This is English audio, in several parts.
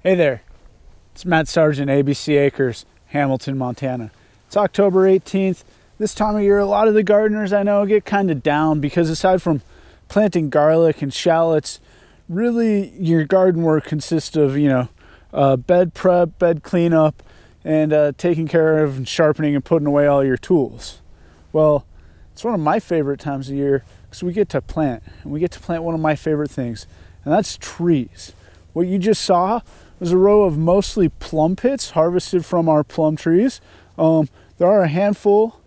Hey there, it's Matt Sargent, ABC Acres, Hamilton, Montana. It's October 18th. This time of year, a lot of the gardeners I know get kind of down because aside from planting garlic and shallots, really your garden work consists of, bed prep, bed cleanup, and taking care of and sharpening and putting away all your tools. Well, it's one of my favorite times of year because we get to plant, and we get to plant one of my favorite things, and that's trees. What you just saw was a row of mostly plum pits harvested from our plum trees. There are a handful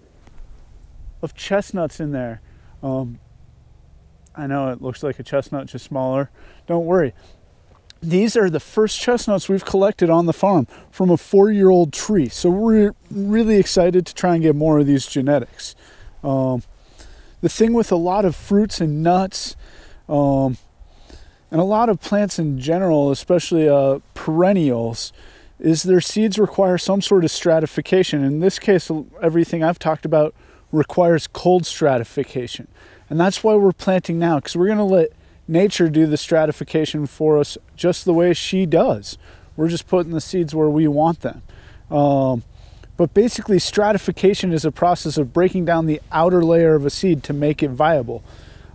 of chestnuts in there. I know it looks like a chestnut, just smaller. Don't worry. These are the first chestnuts we've collected on the farm from a 4-year-old tree. So we're really excited to try and get more of these genetics. The thing with a lot of fruits and nuts, and a lot of plants in general, especially perennials, is their seeds require some sort of stratification. In this case, everything I've talked about requires cold stratification. And that's why we're planting now, because we're going to let nature do the stratification for us just the way she does. We're just putting the seeds where we want them. But basically, stratification is a process of breaking down the outer layer of a seed to make it viable.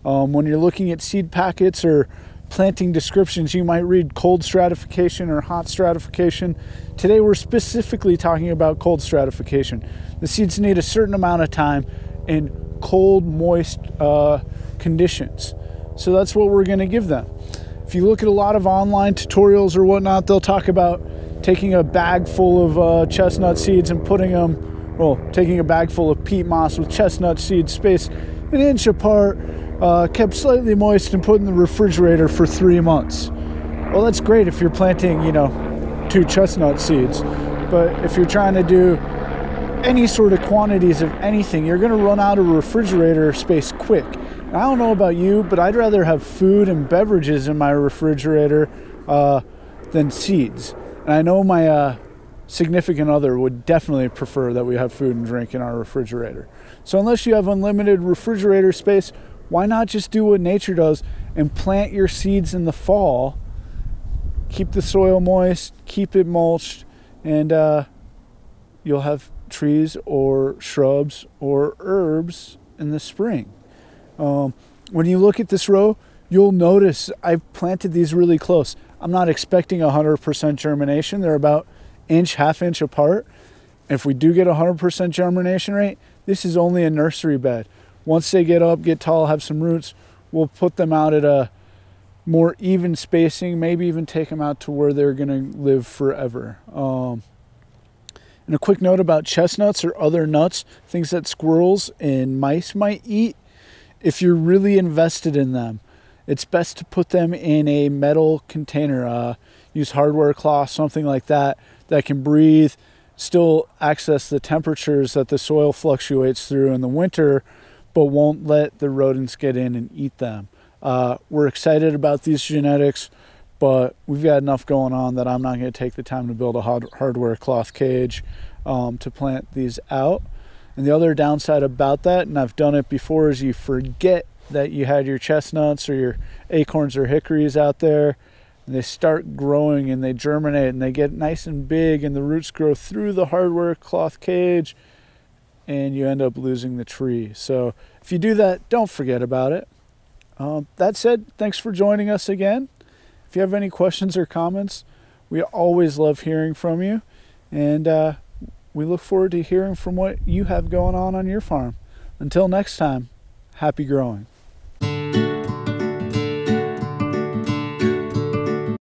When you're looking at seed packets or planting descriptions, you might read cold stratification or hot stratification. Today we're specifically talking about cold stratification. The seeds need a certain amount of time in cold, moist conditions. So that's what we're going to give them. If you look at a lot of online tutorials or whatnot, they'll talk about taking a bag full of chestnut seeds and putting them, taking a bag full of peat moss with chestnut seeds spaced an inch apart, kept slightly moist, and put in the refrigerator for 3 months. Well, that's great if you're planting, 2 chestnut seeds. But if you're trying to do any sort of quantities of anything, you're going to run out of refrigerator space quick. And I don't know about you, but I'd rather have food and beverages in my refrigerator than seeds. And I know my significant other would definitely prefer that we have food and drink in our refrigerator. So unless you have unlimited refrigerator space, why not just do what nature does and plant your seeds in the fall, keep the soil moist, keep it mulched, and you'll have trees or shrubs or herbs in the spring. When you look at this row, you'll notice I've planted these really close. I'm not expecting 100% germination. They're about half inch apart. If we do get 100% germination rate, this is only a nursery bed. Once they get up, get tall, have some roots, we'll put them out at a more even spacing, maybe even take them out to where they're going to live forever. And a quick note about chestnuts or other nuts, things that squirrels and mice might eat. If you're really invested in them, it's best to put them in a metal container. Use hardware cloth, something like that, that can breathe, still access the temperatures that the soil fluctuates through in the winter, but won't let the rodents get in and eat them. We're excited about these genetics, but we've got enough going on that I'm not going to take the time to build a hardware cloth cage to plant these out. And the other downside about that, and I've done it before, is you forget that you had your chestnuts or your acorns or hickories out there, and they start growing and they germinate and they get nice and big and the roots grow through the hardware cloth cage, and you end up losing the tree. So if you do that, don't forget about it. That said, thanks for joining us again. If you have any questions or comments, we always love hearing from you, and we look forward to hearing from what you have going on your farm. Until next time, happy growing.